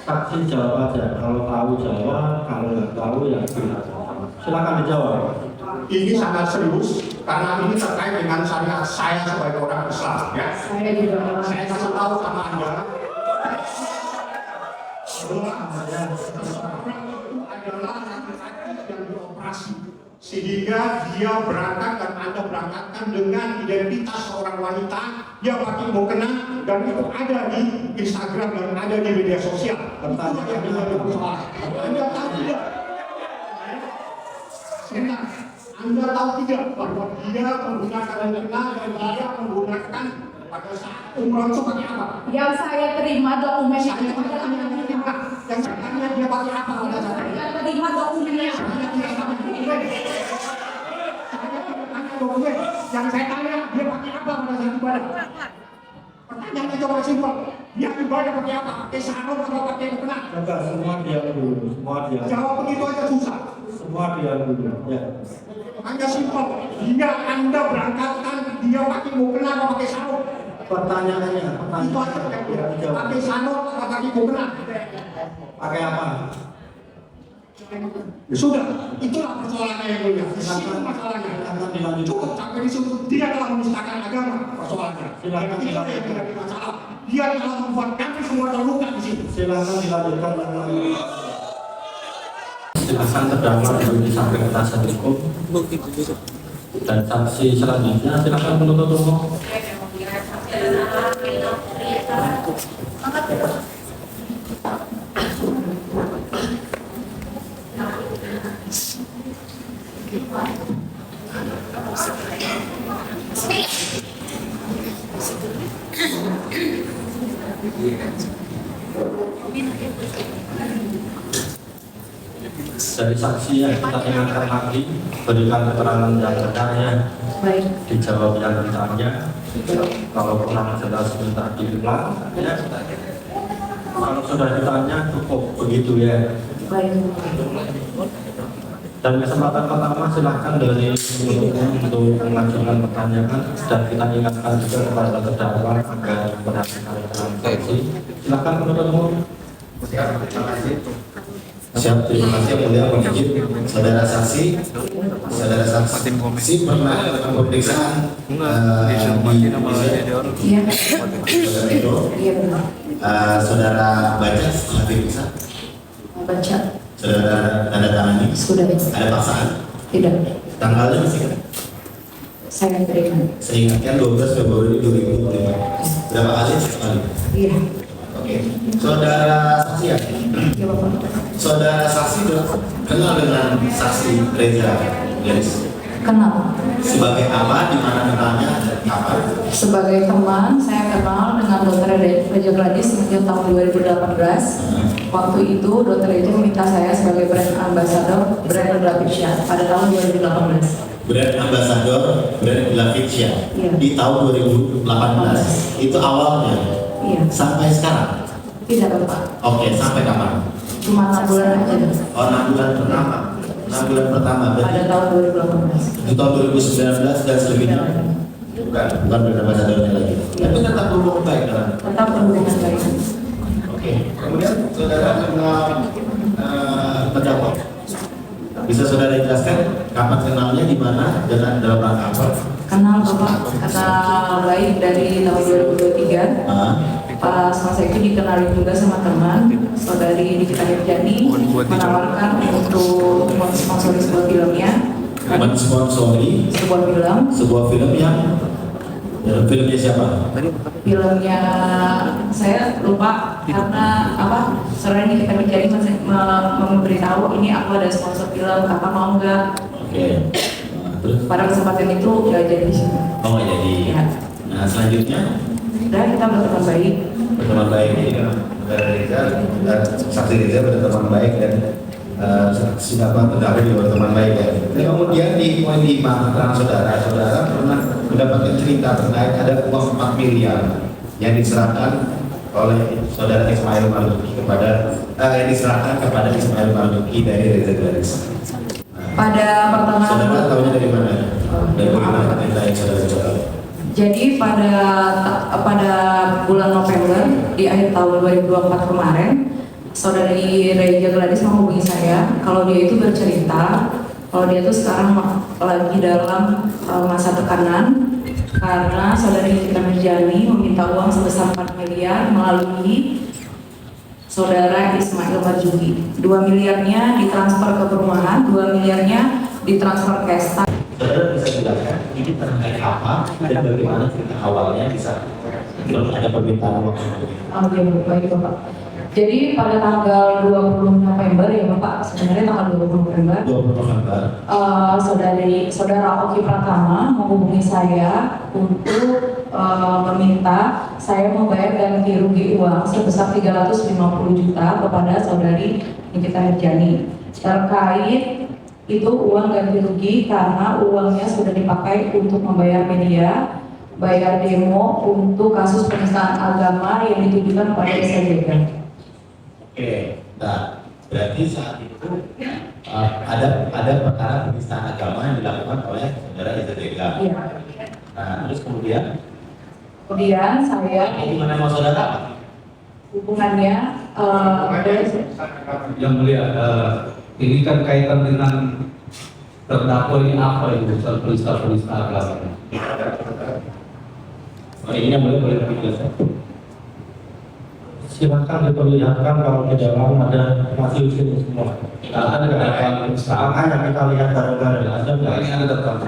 Saksi jawab aja, kalau tahu jawab, kalau nggak tahu ya silakan dijawab. Ini sangat serius karena ini terkait dengan syariat saya sebagai orang Islam ya. Saya juga Saya kasih tahu sama Anda. Adalah laki-laki yang dioperasi sehingga dia berangkat dan Anda berangkatkan dengan identitas seorang wanita yang pakai mukena dan itu ada di Instagram dan ada di media sosial. Pertanyaan yang menjadi persoalan. Anda tahu tidak? Sebentar. Anda tahu tidak bahwa dia menggunakan mukena dan dia menggunakan pada saat umroh itu pakai apa? yang saya terima dokumennya Saya tanya yang saya tanya dia pakai apa pada saat itu? yang terima dokumennya Dokumen yang saya tanya dia pakai apa pada saat ibadah? Pertanyaannya coba simpel. Dia ibadah pakai apa? Pakai sarung atau pakai mukena? Enggak, semua diam dulu, semua diam. Jawab begitu aja susah. Semua diam dulu. Ya. Hanya simpel. Dia Anda berangkatkan dia pakai mukena atau pakai sarung? Pertanyaannya, Itu aja kan dia. dijawab. Pakai sarung atau pakai mukena? Pakai apa? Ya sudah, itulah persoalannya yang mulia. Itu masalahnya. Silakan dilanjutkan. Cukup sampai di situ. Dia telah menistakan agama persoalannya. Silakan Itu yang menjadi masalah. Dia telah membuat kami semua terluka di sini. Silakan dilanjutkan. Silakan terdakwa untuk disampaikan penasihat hukum. Dan saksi selanjutnya silakan penuntut umum. Dari saksi yang kita ingatkan lagi, berikan keterangan yang benar ya. baik Dijawab yang ditanya. Kalau kurang jelas minta diulang ya. Kalau sudah ditanya cukup begitu ya. baik Dan kesempatan pertama silahkan dari penuntut untuk mengajukan pertanyaan dan kita ingatkan juga kepada terdakwa agar berhati-hati dalam saksi. Silahkan penuntut umum. Siap, terima kasih yang mulia penyidik. Saudara saksi pernah dalam pemeriksaan iya saudara itu, iya benar saudara baca setelah diperiksa, baca saudara tanda tangani, sudah ada paksaan, tidak tanggalnya masih kan? saya terima Saya ingatkan 12 Februari 2005. Berapa kali? Sekali. iya Oke. Saudara saksi ya? iya bapak Saudara saksi kenal dengan saksi Reza Garis kenal sebagai apa, di mana kenalnya, dan kapan? sebagai teman saya kenal dengan dokter Reza Gladys sejak tahun 2018. Waktu itu dokter itu meminta saya sebagai brand ambassador brand Lavicia pada tahun 2018. Brand Ambassador Brand Lavicia Iya. di tahun 2018. Itu awalnya Iya, sampai sekarang. tidak bapak, Oke, sampai kapan? cuma 6 bulan aja Oh, 6 bulan pertama. 6 bulan pertama pada berarti tahun 2018. di tahun 2019 dan selebihnya. Bukan Brand Ambassadornya lagi. Tapi tetap berhubungan baik dengan. Tetap berhubungan baik. Oke. Kemudian saudara kenal terdakwa. Bisa saudara jelaskan kapan kenalnya, di mana, dan dalam rangka apa? Kenal bapak, kenal baik dari tahun 2023. Ah, Pas masa itu dikenalin juga sama teman, saudari Nikita Hirjani menawarkan untuk mensponsori sebuah filmnya, mensponsori sebuah film. sebuah film yang filmnya siapa? Filmnya saya lupa karena apa? Saudari Nikita Hirjani memberitahu ini aku ada sponsor film, apa mau nggak? Oke. Nah, terus? Pada kesempatan itu nggak jadi di sini. Oh, jadi. Ya. Nah, selanjutnya Dan kita berteman baik. berteman baik ini kan saudara Reza dan saksi Reza berteman baik dan saksi terdakwa juga berteman baik ya. Dan kemudian di poin 5 keterangan saudara pernah mendapatkan cerita terkait ada uang 4 miliar yang diserahkan oleh saudara Ismail Marzuki yang diserahkan kepada Ismail Marzuki dari Reza Garis. Pada pertengahan Saudara tahunya dari mana? Dari mana cerita yang saudara coba? Jadi pada bulan November di akhir tahun 2024 kemarin saudari Reja Gladys menghubungi saya kalau dia itu bercerita kalau dia itu sekarang lagi dalam masa tekanan karena saudari Nikita Mirjani meminta uang sebesar 4 miliar melalui saudara Ismail Marzuki. 2 miliarnya ditransfer ke perumahan, 2 miliarnya ditransfer ke STA. Saudara bisa jelaskan ini terkait apa dan bagaimana cerita awalnya bisa ada permintaan uang? Oke, baik Bapak. Jadi pada tanggal 20 November ya Bapak, sebenarnya tanggal 20 November, 20 November. Saudara Oki Pratama menghubungi saya untuk meminta saya membayar ganti rugi uang sebesar 350 juta kepada saudari Nikita Mirjani. Terkait itu uang ganti rugi karena uangnya sudah dipakai untuk membayar media, bayar demo untuk kasus penistaan agama yang ditujukan pada SJG. Oke, nah berarti saat itu ada perkara penistaan agama yang dilakukan oleh saudara SJG. Iya. Nah, terus kemudian saya hubungannya sama saudara apa? hubungannya Yang mulia, ini kan kaitan dengan terdakwa ini apa itu soal penista agama? Oh, ini yang boleh lebih jelas. Silakan diperlihatkan kalau di dalam ada masih usia semua. Ada keadaan penista Makanya kita lihat bareng-bareng ada nggak? ini ada datang.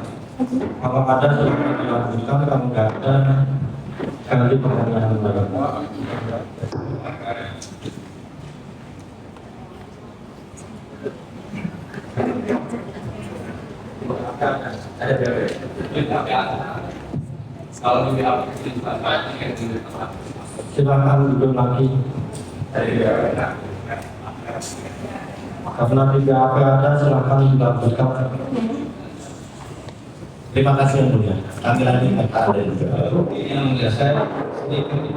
Kalau ada silakan dilanjutkan, kalau nggak ada ganti pertanyaan bareng. Ada berapa? Kalau di BAP penista agama yang di tempat. Silakan duduk lagi. Karena tidak ada, silakan dilanjutkan. Terima kasih yang mulia. Kami lagi ada juga. Ini yang mulia saya sedikit.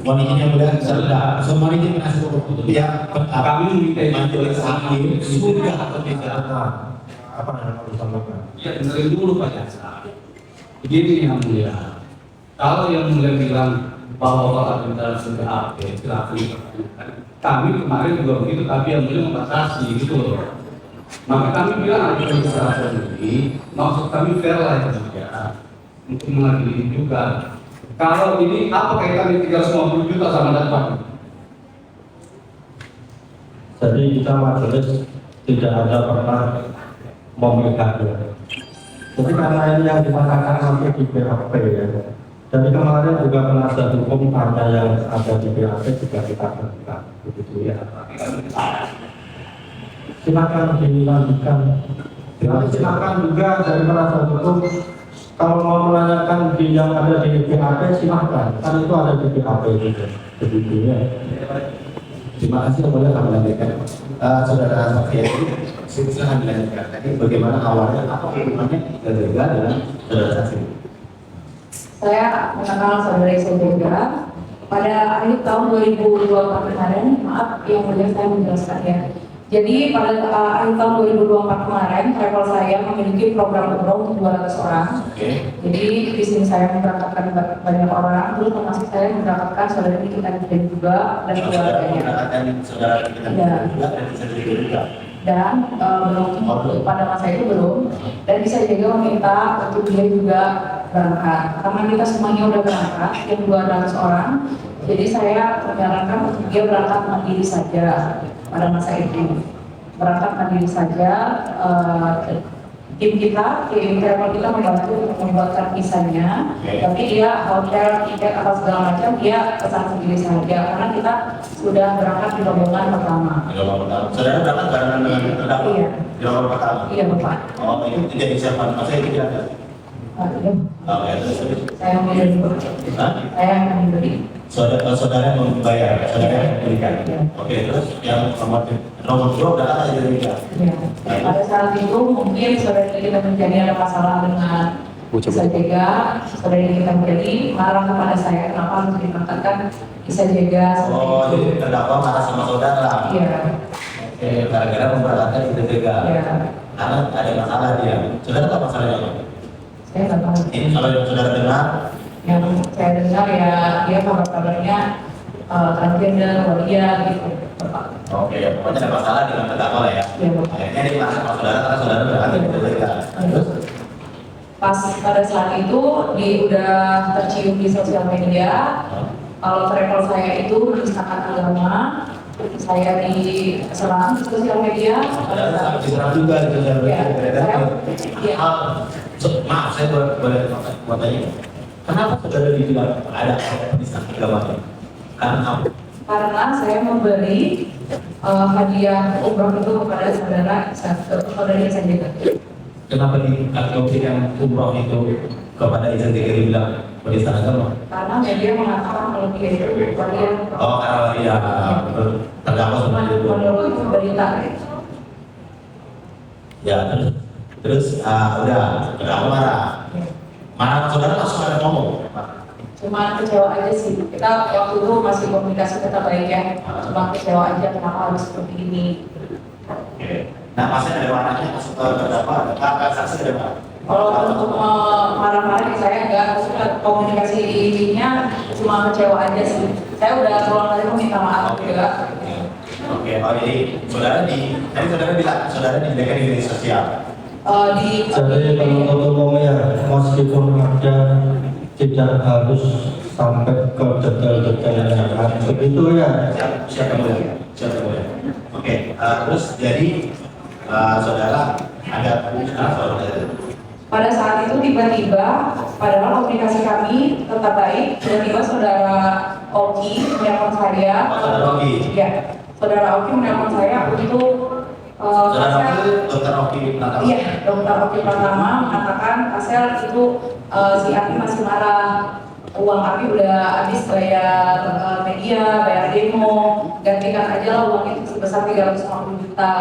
Mohon izin yang mulia, sudah semua ini masih ya Kami meminta majelis hakim sudah Apa yang harus disampaikan? Ya dengerin dulu Pak Jaksa. Begini yang mulia, kalau yang mulia bilang bahwa Bapak dalam BAP silakan dipertanyakan. Kami kemarin juga begitu, tapi yang mulia membatasi gitu loh. Maka kami bilang ada secara sendiri, maksud kami fair lah itu ya, untuk mengadili juga. Kalau ini apa kaitannya 350 juta sama dapat? Jadi kita majelis tidak ada pernah memegangnya. Jadi karena ini yang dikatakan nanti di BAP ya. Jadi kemarin juga penasihat hukum ada yang ada di BAP juga kita lakukan begitu ya. Silakan dilanjutkan. Silakan juga dari penasihat hukum kalau mau menanyakan di yang ada di BAP silakan. Kan itu ada di BAP juga begitu ya. Terima kasih yang mulia, kami lanjutkan. Saudara Safiati, silahkan dilanjutkan. Tadi bagaimana awalnya, apa hubungannya SJG dengan saudara saksi? Saya mengenal saudari Sejega pada akhir tahun 2024 kemarin, maaf yang mulia saya menjelaskan ya. Jadi pada akhir tahun 2024 kemarin, travel saya memiliki program umroh untuk 200 orang. Jadi di sini saya memberangkatkan banyak orang, terus termasuk saya memberangkatkan saudari Nikita Mirjani juga dan keluarganya. Saudara kita juga dan SJG juga. Dan belum pada masa itu belum, dan bisa juga meminta untuk dia juga berangkat karena kita semuanya udah berangkat yang 200 orang, jadi saya menyarankan untuk dia berangkat mandiri saja pada masa itu, berangkat mandiri saja. Tim travel kita membantu untuk membuatkan visanya, tapi dia hotel, tiket atau segala macam dia pesan sendiri saja karena kita sudah berangkat di rombongan pertama. Saudara berangkat barengan dengan terdakwa? Iya. Di rombongan pertama? Iya Bapak. Oh, itu tidak disiapkan, maksudnya tidak ada? Iya. Oke, terus. Saya yang membeli. Hah? Saya yang membeli. Saudara yang membayar, saudara yang memberikan. Oke, terus yang nomor 2 berangkat aja dari kita? Ya. Pada saat itu mungkin saudari kita menjadi ada masalah dengan SJG, saudari kita menjadi marah kepada saya kenapa harus diberangkatkan SJG. Oh, jadi terdakwa marah sama saudara? Iya. Oke, gara-gara memberangkatkan SJG. Iya. Karena ada masalah dia. Saudara tahu masalahnya apa? Saya nggak tahu. Ini kalau yang saudara dengar, Yang saya dengar ya dia kabar-kabarnya transgender, waria gitu. Oke, ya pokoknya ada masalah dengan terdakwa lah ya. Iya, Pak. Akhirnya dimarah sama saudara karena saudara berangkat dari legal. Terus Pas pada saat itu udah tercium di sosial media kalau travel saya itu menistakan agama, saya diserang di sosial media. saudara sampai diserang juga di sosial media. Ya, Gara-gara iya. maaf, saya boleh tanya. Kenapa saudara dibilang ada penistaan agama? Karena apa? Karena saya memberi hadiah umroh itu kepada saudara Ihsan juga. Kenapa diberikan umroh itu kepada Ihsan Dzikri bilang penistaan agama? Karena media mengatakan kalau dia itu bagian Oh, karena dia terdakwa seperti itu. menurut berita. Ya, terus udah marah. Marah saudara langsung ada ngomong. Cuma kecewa aja sih. Kita waktu itu masih komunikasi tetap baik ya. Cuma kecewa aja kenapa harus seperti ini. Oke. Nah, pasien ada marahnya masuk ke terdakwa, ada saksi ada marah. Kalau untuk marah-marah saya enggak, komunikasinya cuma kecewa aja sih. Saya udah berulang kali meminta maaf juga. Oke, oh jadi tadi saudara bilang saudara diberikan di media sosial. Jadi penuntut umumnya meskipun ada tidak harus sampai ke detail-detailnya kan begitu ya. Siap yang mulia. Oke, terus jadi saudara ada pada saat itu tiba-tiba, padahal komunikasi kami tetap baik, tiba-tiba saudara Oki menelpon saya. Saudara Oki? Ya, saudara Oki menelpon saya untuk saudara Oki, dokter Oki Pratama? Iya, dokter Oki Pratama mengatakan Asel itu si Abi masih marah. Uang Abi udah habis bayar media, bayar demo, gantikan aja lah uang itu sebesar 350 juta.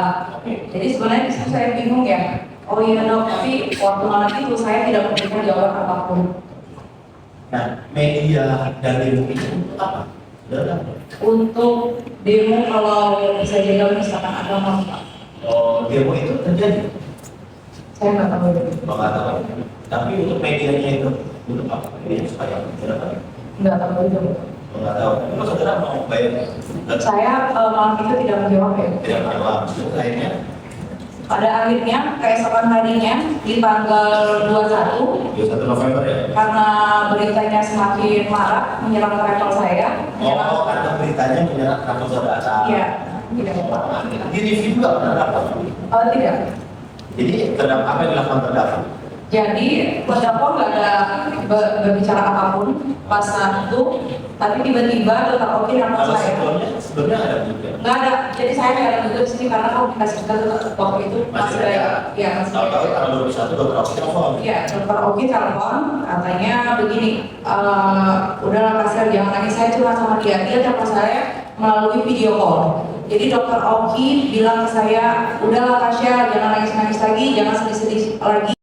Jadi sebenarnya di situ saya bingung ya. Oh iya dok, tapi waktu malam itu saya tidak memberikan jawaban apapun. Nah, media dan demo itu apa? Untuk demo kalau bisa jadi misalkan agama, Pak. Oh, demo itu terjadi? Saya nggak tahu. Nggak tahu. Tapi untuk medianya itu untuk apa? Media supaya tidak Nggak tahu itu. nggak tahu. Kalau saudara mau bayar? Saya malam itu tidak menjawab ya. Tidak menjawab. Akhirnya Pada akhirnya keesokan harinya di tanggal 21 1 November ya? karena beritanya semakin marak menyerang travel saya. Oh, karena beritanya menyerang travel saudara. Iya, tidak apa. Di review juga pernah dapat. Tidak. Jadi terdapat apa yang dilakukan terdakwa? Jadi terdakwa nggak ada berbicara apapun pas saat itu, tapi tiba-tiba dokter Oki nelfon Kalau saya. sebelumnya ada juga. Nggak ada. Jadi saya nggak ada duduk di sini karena komunikasi kita waktu itu masih ada. Iya, masih Tahu-tahu ada. tanggal 21 dokter Oki telepon. Iya, dokter Oki telepon, katanya begini, udahlah Pasir jangan nangis, saya curhat sama dia telepon saya melalui video call. Jadi dokter Oki bilang ke saya, udahlah Tasya jangan nangis-nangis lagi, jangan sedih-sedih lagi.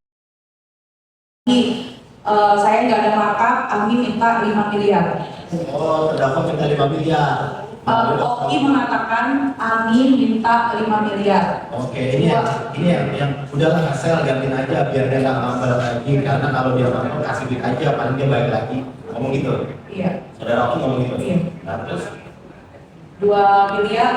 Saya nggak ada markup, Ami minta 5 miliar. Oh, terdakwa minta 5 miliar. Oki mengatakan Ami minta 5 miliar. Oke, ini yang udahlah Asel gantiin aja biar dia nggak ngambek lagi karena kalau dia ngambek kasih duit aja paling dia balik lagi. Ngomong gitu. Iya. Saudara Oki ngomong gitu. Iya. Nah, terus 2 miliar,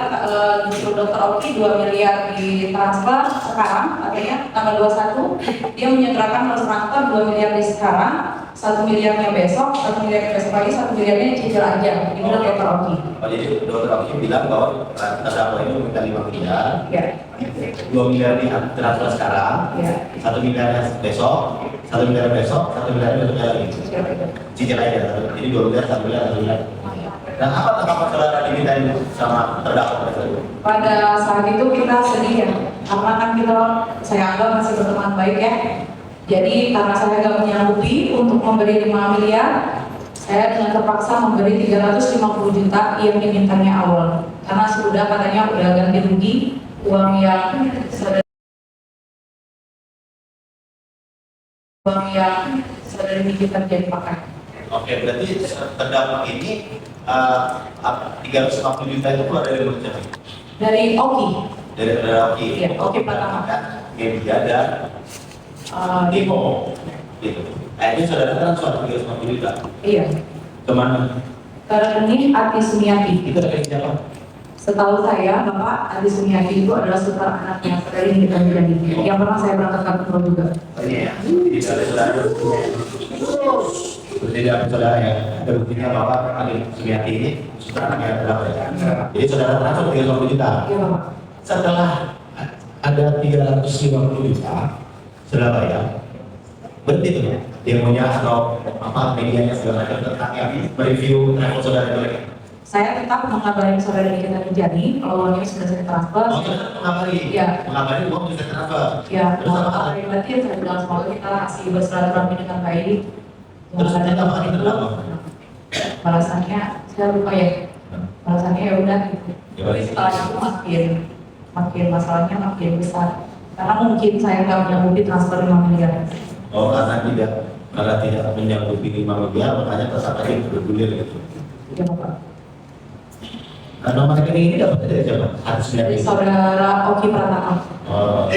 justru dokter Oki 2 miliar ditransfer sekarang, katanya tanggal 21 dia menyerahkan harus transfer 2 miliar di sekarang, 1 miliarnya besok, 1 miliarnya besok lagi, 1 miliarnya cicil aja, dibilang dokter Oki. Oh, jadi dokter Oki bilang bahwa terdakwa ini meminta 5 miliar, Ya, 2 miliar ditransfer sekarang, ya, 1 miliarnya besok, 1 miliar besok, 1 miliar besok lagi. cicil aja. Cicil aja, jadi 2 miliar, 1 miliar, 1 miliar. Dan apa tanggapan saudara dimintain sama terdakwa? Pada saat itu kita sedih ya, karena kan saya anggap masih berteman baik ya. Jadi karena saya nggak menyanggupi untuk memberi 5 miliar, saya dengan terpaksa memberi 350 juta yang dimintanya awal. Karena sudah katanya udah ganti rugi uang yang saudari Miki terjadi pakai. Oke, berarti terdakwa ini 350 juta itu keluar dari mana? Dari Oki. Dari saudara Oki. Iya, Oki Pratama. Media dan demo. Gitu. Akhirnya saudara transfer 350 juta. Iya. Kemana? Ke rekening Ati Sumiati. Itu rekening siapa? Setahu saya, Bapak Adi Sumiati itu adalah saudara anaknya saudari Nikita Mirzani yang pernah saya berangkatkan ke juga. Oh iya ya, jadi saudara. Jadi ada saudara ya, buktinya bahwa Adi Sumiati ini saudara anaknya berapa ya? Jadi saudara transfer 350 juta. Iya Bapak. Setelah ada 350 juta, saudara bayar, berhenti tuh ya, demonya atau apa medianya segala macam tentang yang mereview travel saudara itu. Saya tetap mengabari saudara Nikita Mirzani kalau uangnya sudah saya transfer. Oh, saudara mengabari? Iya. Mengabari uang sudah transfer? Ya, Terus apa? mengabari berarti saya bilang semoga kita kasih bersilaturahmi dengan baik. Terus ternyata apa? Itu apa? Balasannya saya lupa ya. Balasannya ya udah gitu. Tapi setelah itu makin masalahnya makin besar. Karena mungkin saya nggak menyanggupi transfer 5 miliar. Oh, karena tidak menyanggupi 5 miliar, makanya tetap aja bergulir gitu. Iya Bapak. Nah, nomor rekening ini dapat dari siapa? Atas Dari dari saudara Oki Pratama. Oh.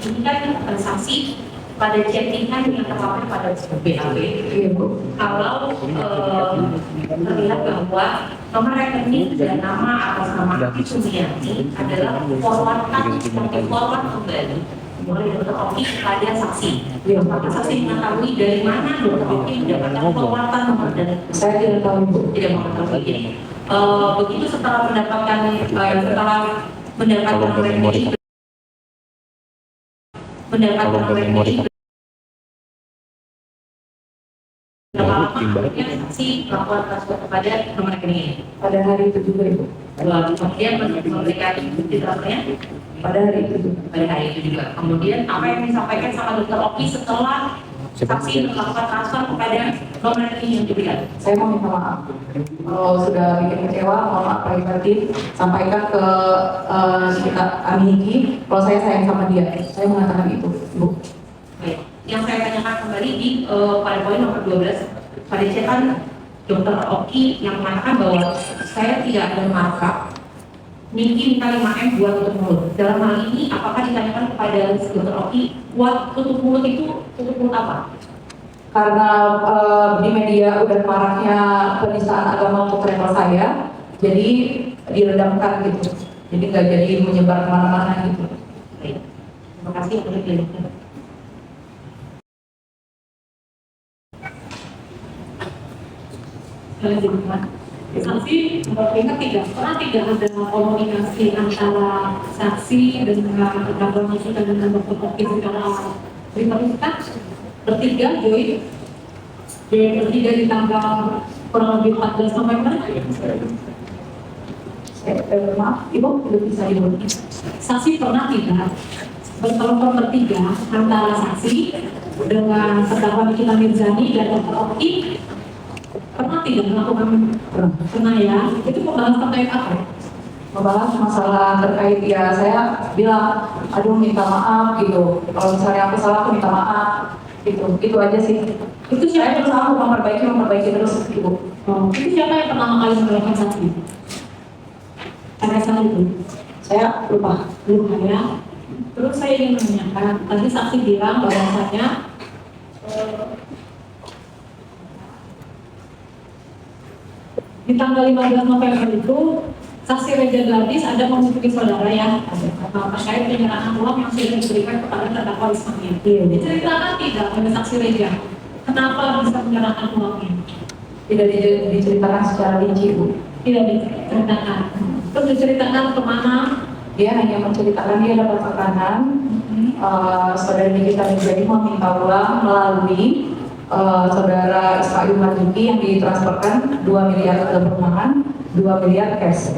Ini kan transaksi pada chattingan yang terpakai pada BAP. Kalau terlihat bahwa nomor rekening dan nama atas nama Adi Sumiati adalah forward kembali oleh Dr. Oki kepada saksi. Maka saksi mengetahui dari mana Dr. Oki mendapatkan forwardan nomor dan Saya tidak tahu Bu. tidak mengetahui. Jadi begitu setelah mendapatkan rekening kemudian saksi melakukan transfer kepada nomor rekening ini. Pada hari itu juga Ibu. Kemudian memberikan bukti transfernya Pada hari itu juga. pada hari itu juga. Kemudian apa yang disampaikan sama Dr. Oki setelah saksi melakukan transfer kepada nomor rekening yang diberikan. Saya mau minta maaf. Kalau sudah bikin kecewa, mohon maaf lahir batin. Sampaikan ke kita Aminiki. Kalau saya sayang sama dia, saya mengatakan itu, Bu. Baik. Yang saya tanyakan kembali di pada poin nomor 12, pada chatan Dr. Oki yang mengatakan bahwa saya tidak ada markup. Niki minta 5M buat tutup mulut. Dalam hal ini, apakah ditanyakan kepada Dr. Oki buat tutup mulut itu tutup mulut apa? Karena di media udah maraknya penistaan agama untuk travel saya, jadi diredamkan gitu. Jadi nggak jadi menyebar kemana-mana gitu. Baik. Terima kasih untuk dilanjutkan. Lanjutkan. Saksi ingat pernah tidak ada komunikasi antara saksi dengan terdakwa maksudnya dengan Dr. Oki secara prioritas bertiga join bertiga di tanggal kurang lebih 14 November. Maaf, Ibu belum bisa Ibu. Saksi pernah tidak bertelepon bertiga antara saksi dengan terdakwa Nikita Mirzani dan Dr. Oki? Pernah tidak melakukan? Pernah ya. Itu membahas terkait apa? Membahas masalah terkait ya saya bilang, aduh minta maaf gitu. Kalau misalnya aku salah aku minta maaf gitu. Itu aja sih. Itu Saya siapa? berusaha untuk memperbaiki terus Ibu. Itu siapa yang pertama kali melakukan saksi? Pada saat itu? Saya lupa. Lupa ya. Terus saya ingin menanyakan, tadi saksi bilang bahwasanya di tanggal 15 November itu saksi Reza Gladys ada menghubungi saudara ya terkait penyerahan uang yang sudah diberikan kepada terdakwa Ismail. Diceritakan tidak oleh saksi Reza kenapa bisa menyerahkan uangnya? Tidak diceritakan secara rinci Bu. Tidak diceritakan. Terus diceritakan kemana? Dia hanya menceritakan dia dapat tekanan. Saudara Nikita Mirzani meminta uang melalui saudara Ismail Marzuki yang ditransferkan 2 miliar ke perumahan, 2 miliar cash.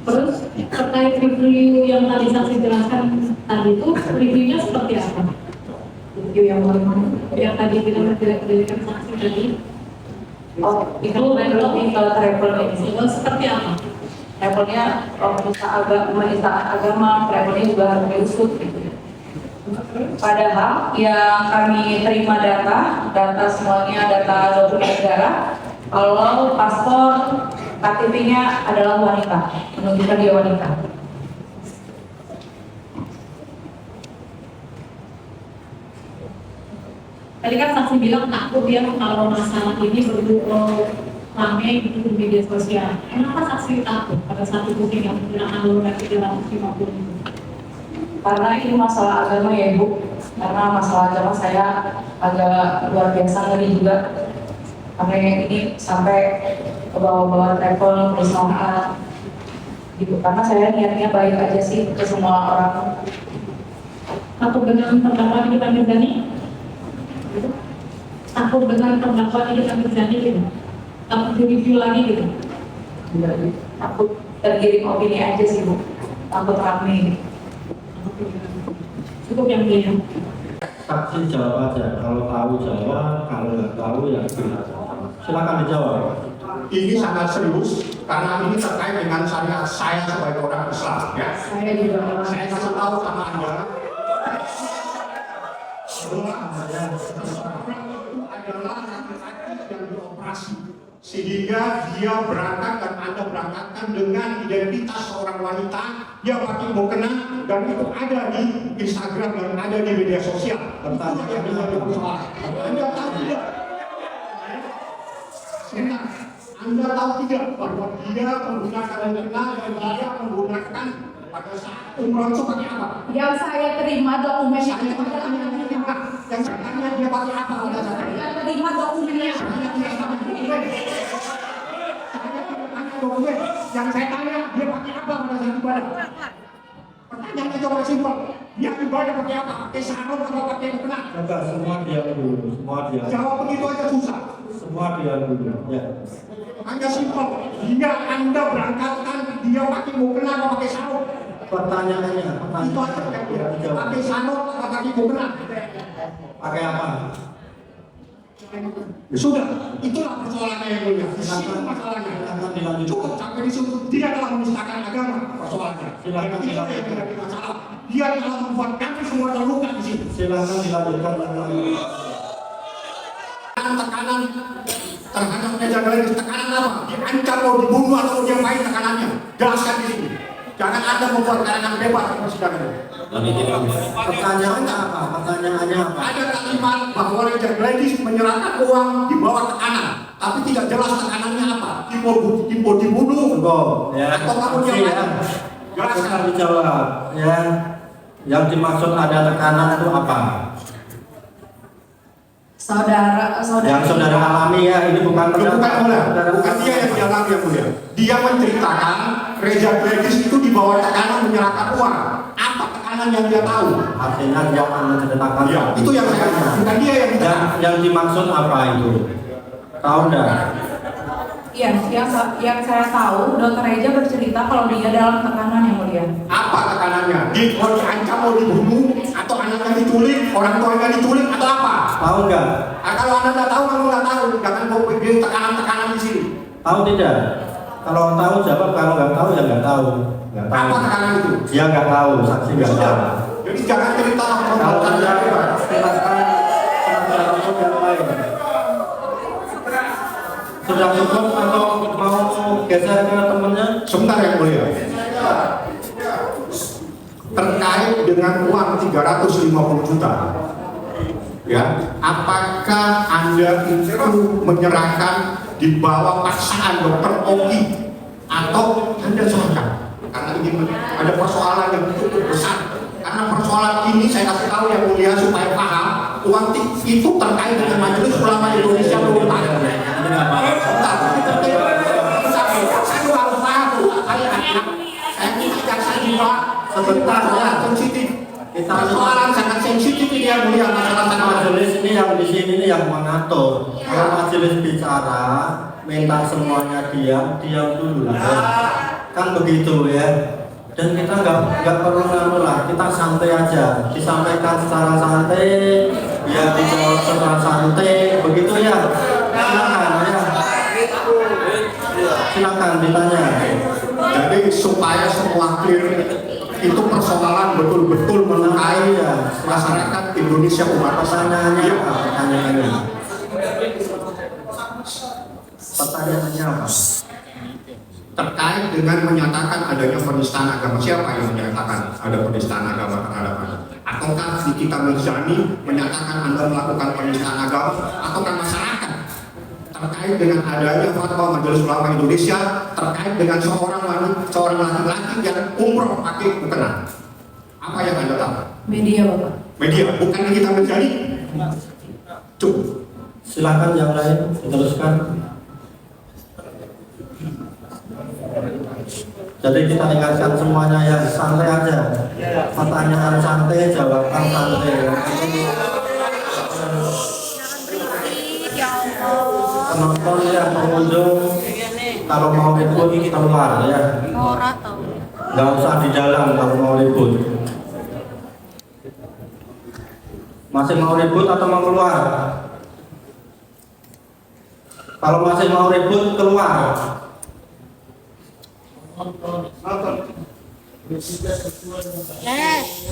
Terus terkait review yang tadi saksi jelaskan tadi itu reviewnya seperti apa? Review yang mana? Yang tadi bilang tidak diberikan saksi tadi Oh, itu lebih ke travel ini. seperti apa? Travelnya penistaan agama, travelnya juga harus diusut gitu. Padahal yang kami terima data semuanya data dokumen negara, kalau paspor KTP-nya adalah wanita, menunjukkan dia wanita. Tadi kan saksi bilang takut ya kalau masalah ini rame di media sosial. Kenapa saksi takut pada saat itu tidak menggunakan logika 350? Karena ini masalah agama ya Ibu. Karena masalah agama saya agak luar biasa ngeri juga. Karena ini sampai ke bawah-bawah travel, perusahaan gitu. Karena saya niatnya baik aja sih ke semua orang. Takut dengan terdakwa Nikita Mirzani? Takut dengan terdakwa Nikita Mirzani gitu? Takut di-review lagi gitu? Takut tergiring opini aja sih Bu. Takut rame. Cukup yang mulia. Saksi jawab aja, kalau tahu jawab, kalau nggak tahu ya tidak. Silakan dijawab. Ini sangat serius karena ini terkait dengan saya sebagai orang Islam ya. Saya juga orang Saya kasih tahu sama Anda adalah laki-laki yang dioperasi sehingga dia berangkat dan Anda berangkatkan dengan identitas seorang wanita dia pakai mukena dan itu ada di Instagram dan ada di media sosial. Itu yang menjadi persoalan. Anda tahu tidak? Senang. Anda tahu tidak bahwa dia menggunakan mukena dan dia menggunakan pada saat umroh itu pakai apa? Yang saya terima dokumennya Saya tanya yang saya tanya dia pakai apa pada saat itu? Yang terima dokumennya. Dokumen yang saya tanya dia pakai apa pada saat ibadah? Pertanyaannya coba simpel. Dia ibadah pakai apa? Pakai sarung atau pakai mukena? Coba semua diam dulu, semua diam. Jawab begitu aja susah. Semua diam dulu. Ya. Hanya simpel. Dia Anda berangkatkan dia pakai mukena atau pakai sarung? Pertanyaannya, Itu aja kan dia. Dijawab. Pakai sarung atau pakai mukena? Pakai apa? Ya sudah, itulah persoalannya yang mulia. Itu masalahnya. Silakan dilanjutkan. Cukup sampai di situ. Dia telah menistakan agama persoalannya. Silakan, Itu yang menjadi masalah. Dia telah membuat kami semua terluka di sini. Silakan dilanjutkan. Tekanan terhadap meja galeri, tekanan apa? Diancam mau dibunuh atau dia main tekanannya? Jelaskan di sini. Jangan Anda membuat karangan bebas di persidangan. Pertanyaannya apa? Pertanyaannya apa? Ada kalimat bahwa Richard Gladys menyerahkan uang di bawah tekanan, tapi tidak jelas tekanannya apa. Tipe dibunuh, Ya. atau kamu yang lain. Jelaskan. Silakan dijawab. Ya. Yang dimaksud ada tekanan itu apa? Saudara. Yang saudara alami ya, ini bukan Bukan pendapat. bukan dia yang dialami yang mulia. Dia menceritakan Richard Gladys itu di bawah tekanan menyerahkan uang. Apa tekanan yang dia tahu? Artinya dia akan menceritakan. Ya, itu yang saya bukan dia yang bicara. Yang dimaksud apa itu? Tahu enggak? Iya, yang saya tahu, Dokter Reja bercerita kalau dia dalam tekanan yang mulia. Apa tekanannya? Mau diancam mau dibunuh atau anaknya diculik, orang tuanya diculik atau apa? Tahu enggak? Kalau Anda nggak tahu, kamu nggak tahu. Jangan mau bikin tekanan-tekanan di sini. Tahu tidak? Kalau tahu jawab, kalau nggak tahu ya nggak tahu. Nggak tahu. Apa tekanan itu? Dia nggak tahu, saksi nggak tahu. Jadi jangan cerita Kalau membuat tidak, bebas. silakan penasihat hukum yang lain. Sudah cukup atau mau geser ke temennya? Sebentar yang mulia. Terkait dengan uang 350 juta. Ya, apakah Anda itu menyerahkan di bawah paksaan Dokter Oki atau Anda serahkan? Karena ini ada persoalan yang cukup besar. Karena persoalan ini saya kasih tahu yang mulia supaya paham, uang itu terkait dengan Majelis Ulama Indonesia Berutang. Sebentar ya. Sensitif. Kita Persoalan sangat sensitif ini yang mulia, masalah sangat majelis ini yang di sini ini yang mengatur. Kalau majelis bicara, minta semuanya diam, diam dulu lah. Ya. Kan begitu ya. Dan kita nggak perlu nganu lah, kita santai aja, disampaikan secara santai, biar dijawab secara santai, begitu ya. Silakan ya. Silakan ditanya. Jadi supaya semua clear, itu persoalan betul-betul melukai masyarakat Indonesia umat Pertanyaannya Islam. apa? Pertanyaannya. Pertanyaannya apa? terkait dengan menyatakan adanya penistaan agama. Siapa yang menyatakan ada penistaan agama terhadap Anda? Ataukah Nikita Mirzani menyatakan Anda melakukan penistaan agama? Ataukah masyarakat terkait dengan adanya fatwa Majelis Ulama Indonesia terkait dengan seorang laki-laki yang umroh pakai mukena? Apa yang Anda tahu? Media, Bapak. Media, bukan Nikita Mirzani? Cukup. Silakan yang lain diteruskan. Jadi kita ingatkan semuanya yang santai aja. Pertanyaan santai, jawaban santai. Penonton ya, pengunjung, kalau mau ribut keluar ya. Nggak usah di dalam kalau mau ribut. Masih mau ribut atau mau keluar? Kalau masih mau ribut, keluar.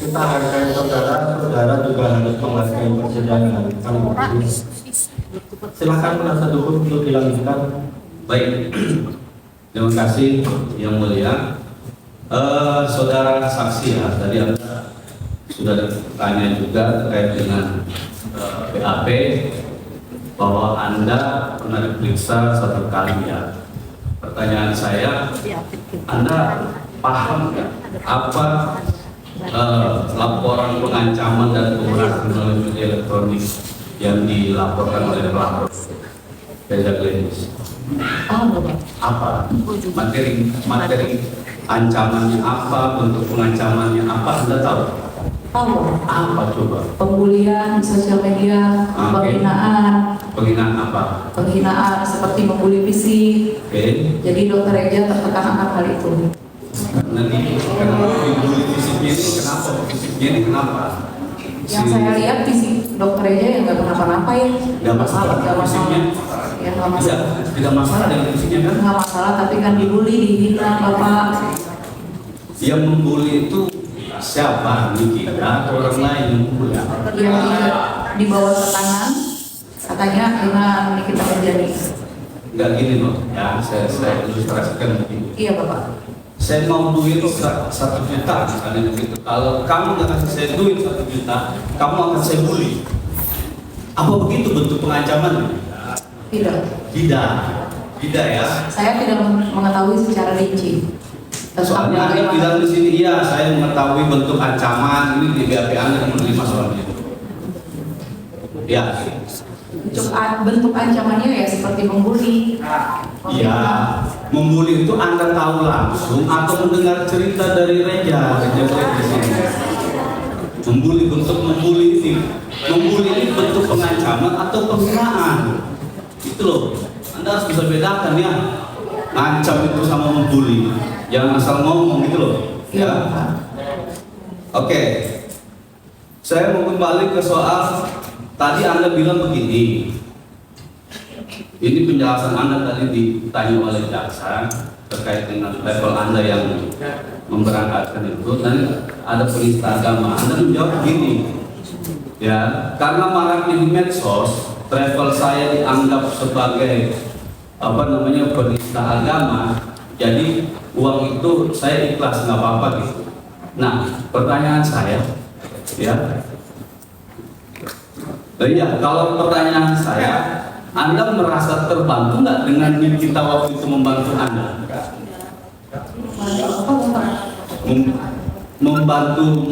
Kita hargai saudara, saudara juga harus menghargai persidangan. Silakan penasihat hukum untuk dilanjutkan. Baik, terima kasih yang mulia. Saudara saksi ya, tadi Anda sudah tanya juga terkait dengan BAP bahwa Anda pernah diperiksa 1 kali ya. Pertanyaan saya, Anda paham nggak apa laporan pengancaman dan pemerasan melalui media elektronik yang dilaporkan oleh pelapor Reza Glenis? Apa materi ancamannya apa, bentuk pengancamannya apa, Anda tahu? Tahu. Apa coba? Pembulian di sosial media, penghinaan. Penghinaan apa? Penghinaan seperti membuli fisik. Oke. Jadi dokter Reja tertekan akan hal itu. Nanti kenapa membuli fisiknya ini? Kenapa fisiknya ini kenapa? Yang saya lihat fisik dokter Reja yang nggak kenapa-napa ya. Nggak masalah fisiknya. Ya nggak masalah. Tidak masalah dengan fisiknya kan? Nggak masalah, tapi kan dibully, dihina Bapak. Yang membuli itu siapa? Nikita atau orang lain yang membuli? Yang di bawah tekanan, katanya dengan Nikita Mirzani. Enggak gini loh, ya saya ilustrasikan begini. Iya Bapak. Saya mau duit 1 juta misalnya begitu. Kalau kamu nggak kasih saya duit 1 juta, kamu akan saya bully. Apa begitu bentuk pengancaman? Tidak ya. Saya tidak mengetahui secara rinci. Soalnya Anda bilang di sini, iya saya mengetahui bentuk ancaman ini di BAP Anda yang menerima soalnya. Ya. Bentuk ancamannya ya seperti membuli. Iya, membuli itu Anda tahu langsung atau mendengar cerita dari Reja di sini. Membuli, bentuk membuli ini bentuk pengancaman atau penghinaan. Itu loh, Anda harus bisa bedakan ya. Ngancam itu sama membuli, jangan asal ngomong gitu loh. Ya. Oke. Saya mau kembali ke soal tadi Anda bilang begini. Ini penjelasan Anda tadi ditanya oleh jaksa terkait dengan level Anda yang memberangkatkan itu, dan ada penista agama. Anda menjawab begini, ya, karena maraknya di medsos, travel saya dianggap sebagai penista agama, jadi uang itu saya ikhlas, nggak apa-apa gitu. Nah, pertanyaan saya, ya, iya, kalau pertanyaan saya, Anda merasa terbantu nggak dengan kita waktu itu membantu Anda? Membantu,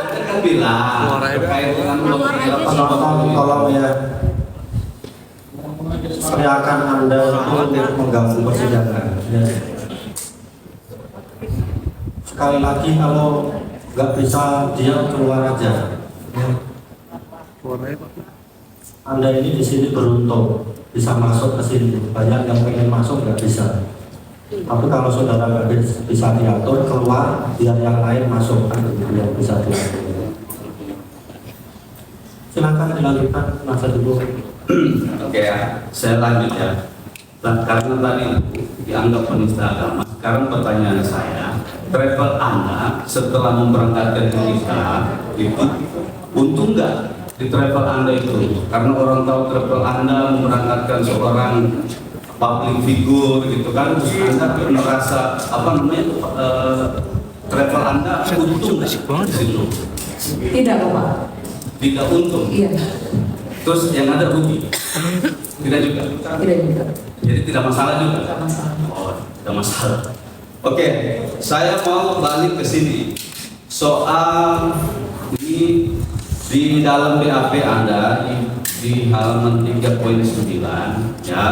dia bilang terkait dengan tolong ya, teriakan Anda itu mengganggu persidangan. Ya. Sekali lagi kalau nggak bisa diam keluar aja. Ya. Anda ini di sini beruntung bisa masuk ke sini. Banyak yang pengen masuk nggak bisa. Tapi kalau saudara nggak bisa diatur keluar, biar yang lain masuk kan yang bisa diatur. Silakan dilanjutkan masa dulu. Oke ya, saya lanjut ya. Nah, karena tadi dianggap penista agama, sekarang pertanyaan saya, travel Anda setelah memberangkatkan kita itu Untung nggak di travel Anda itu? Karena orang tahu travel Anda memberangkatkan seorang public figure gitu kan, terus Anda merasa apa namanya travel Anda untung nggak di situ? Tidak Bapak. Tidak untung. Iya. Terus yang ada rugi? Tidak juga. Tidak juga. Jadi tidak masalah juga. Tidak masalah. Oh, tidak masalah. Oke, saya mau balik ke sini soal ini di dalam BAP Anda di halaman 3.9 ya.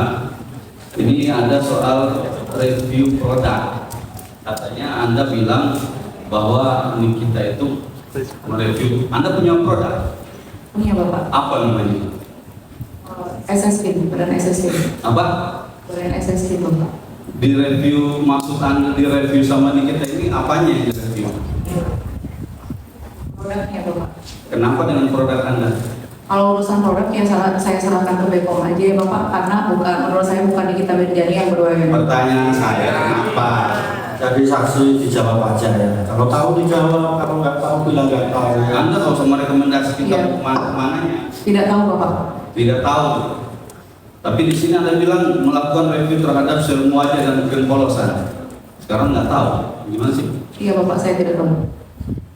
Ini ada soal review produk. Katanya Anda bilang bahwa ini kita itu mereview. Anda punya produk? Punya Bapak. Apa namanya? SSP, badan SSP. Apa? Badan SSP Bapak. Di review, maksud Anda di review sama di kita ini apanya yang di review? Produknya Bapak. Kenapa dengan produk Anda? Kalau urusan produk ya saya serahkan ke BPOM aja ya Bapak, karena menurut saya bukan di kita Berjani yang berwenang. Pertanyaan saya kenapa? Jadi saksi dijawab aja ya. Kalau tahu dijawab, kalau nggak tahu bilang nggak tahu. Anda kalau sama rekomendasi kita Iya. mananya? Tidak tahu Bapak. Tidak tahu. Tapi di sini Anda bilang melakukan review terhadap serum wajah dan krim polosan. Sekarang nggak tahu. Gimana sih? Iya Bapak, saya tidak tahu.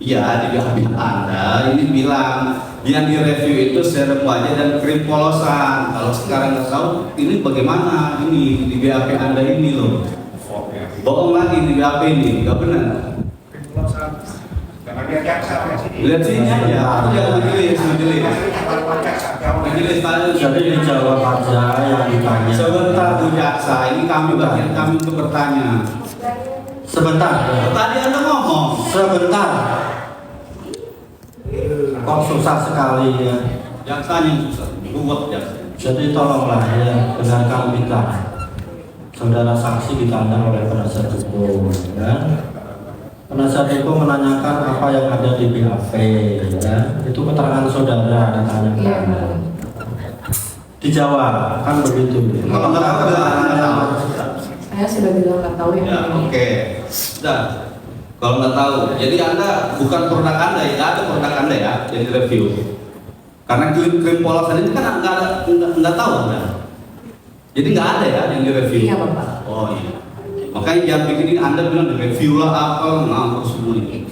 Iya, di BAP Anda ini bilang yang direview itu serum wajah dan krim polosan. Kalau sekarang nggak tahu, ini bagaimana ini di BAP Anda ini loh? Bohong lagi di BAP ini, nggak benar. Karena dia jaksa ya sini. Lihat sini aja, aku jangan majelis. Majelis tanya. Jadi dijawab aja yang ditanya. Sebentar Bu Jaksa, ini kami bagian kami untuk bertanya. Sebentar. Tadi Anda ngomong. Sebentar. Kok susah sekali ya. Jaksanya susah, ruwet jaksa. Jadi tolonglah ya, dengarkan kita. Saudara saksi ditanya oleh penasihat hukum, ya. Penasihat hukum menanyakan apa yang ada di BAP, ya. Itu keterangan saudara ditanyakan. Iya. Dijawab, kan begitu. Kalau nggak tahu, bilang nggak tahu. Saya sudah bilang nggak tahu ya. Ya, oke. Sudah. Kalau nggak tahu, jadi Anda bukan produk Anda, ya ada produk Anda ya yang direview. Karena krim polosan ini kan nggak tahu Anda. Jadi nggak ada ya yang direview. Iya Bapak. Oh iya. Makanya jangan bikin ini Anda bilang direview lah apa nganggur semua ini.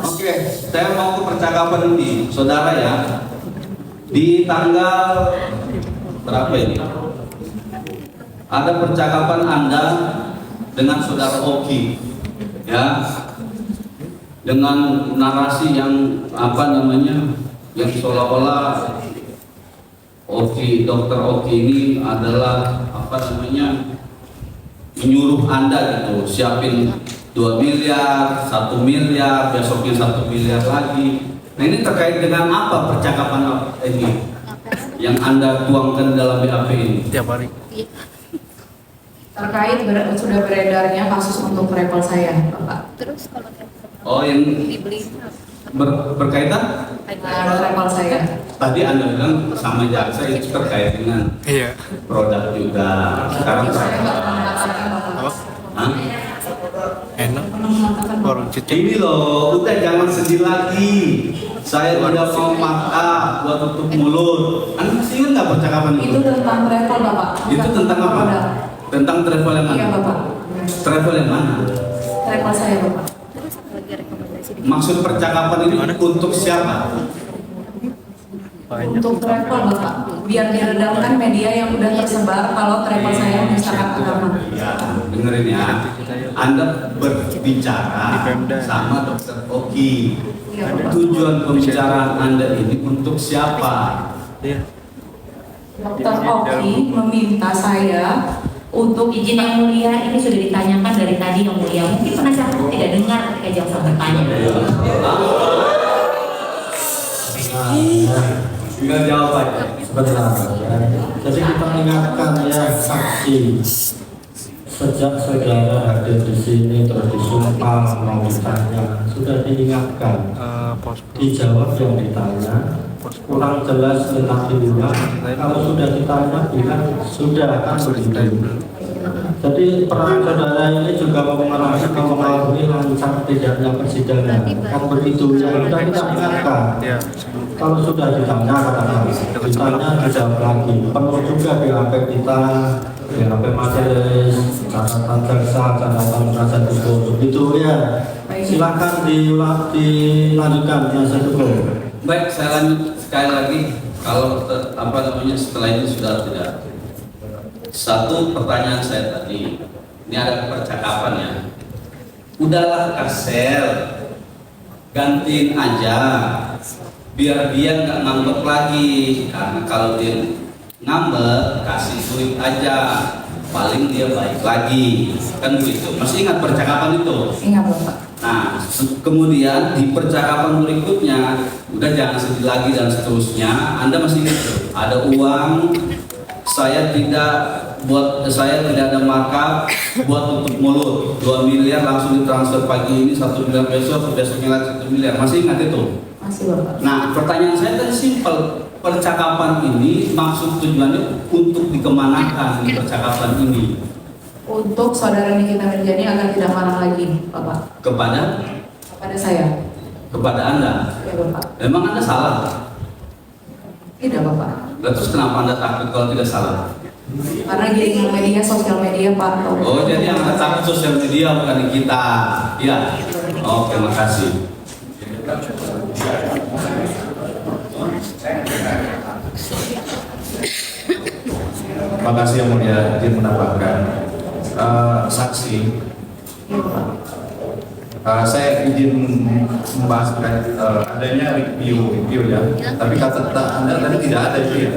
Oke, saya mau ke percakapan ini, saudara ya. Di tanggal berapa ini? Ada percakapan Anda dengan saudara Oki, ya, dengan narasi yang apa namanya, yang seolah-olah Oki, dokter Oki ini adalah apa namanya, menyuruh Anda gitu, siapin 2 miliar, 1 miliar, besoknya 1 miliar lagi. Nah ini terkait dengan apa percakapan ini yang Anda tuangkan dalam BAP ini? Tiap hari. Terkait sudah beredarnya kasus untuk travel saya Bapak. Terus kalau Oh yang dibeli berkaitan? Travel saya. Tadi Anda bilang sama jaksa itu terkait dengan Iya. produk juga. Sekarang Saya nggak pernah mengatakan Bapak. Hah? Enak. Pernah mengatakan Bapak. Warung cicip. Ini loh, udah jangan sedih lagi. Saya tidak mau maaf buat tutup mulut. Anda masih ingat nggak percakapan Itu itu? tentang travel Bapak. Itu tentang apa? Produk. Tentang travel yang mana? Iya Bapak. Travel yang mana? Travel saya Bapak. Maksud percakapan ini untuk siapa? Banyak. Untuk travel Bapak. Biar diredamkan media yang udah tersebar kalau travel saya misalkan agama. Ya, dengerin ya. Anda berbicara Di Pemda. sama Dokter Oki. Iya Bapak. Tujuan pembicaraan Anda ini untuk siapa? Iya. Dokter Oki meminta saya untuk izin yang mulia ini sudah ditanyakan dari tadi yang mulia. Mungkin penasihat hukum tidak dengar ketika jaksa bertanya. Tinggal jawab aja. Sebentar. Ya. Jadi kita ingatkan ya saksi. Sejak saudara hadir di sini terus disumpah mau ditanya, sudah diingatkan. Pos. Dijawab yang ditanya, kurang jelas tentang diulang. Kalau sudah ditanya bilang sudah kan begitu. Jadi peran saudara ini juga mempengaruhi lancar tidaknya persidangan. Kan begitu yang sudah kita ingatkan. Kalau sudah ditanya katakan, ditanya dijawab lagi. Perlu juga BAP kita, BAP majelis, catatan jaksa, catatan penasihat hukum. Begitu ya. Silakan dilanjutkan penasihat hukum. Baik, saya lanjut sekali lagi. Kalau setelah ini sudah tidak. Satu pertanyaan saya tadi, ini ada percakapan ya. Udahlah Kasel, gantiin aja, biar dia nggak ngambek lagi. Karena kalau dia ngambek, kasih duit aja, paling dia baik lagi. Kan begitu. Masih ingat percakapan itu? Ingat Bapak. Nah, kemudian di percakapan berikutnya, udah jangan sedih lagi dan seterusnya. Anda masih ingat tuh, ada uang, saya tidak ada markup buat tutup mulut 2 miliar langsung ditransfer pagi ini, 1 miliar besoknya lagi 1 miliar. Masih ingat itu? Masih Bapak. Nah, pertanyaan saya tadi simpel. Percakapan ini maksud tujuannya untuk dikemanakan di percakapan ini? Untuk saudara Nikita Mirjani agar tidak marah lagi, Bapak. Kepada Saya. Kepada Anda? Ya Bapak. Memang Anda salah? Tidak Bapak. Terus kenapa Anda takut kalau tidak salah? Karena giringan media, sosial media Pak. Oh, jadi yang Anda takut sosial media bukan di kita? Ya. Oke, makasih. Terima kasih yang mulia, izin menambahkan saksi. Saya izin membahas adanya review ya. Tapi kata Anda tadi tidak ada itu ya.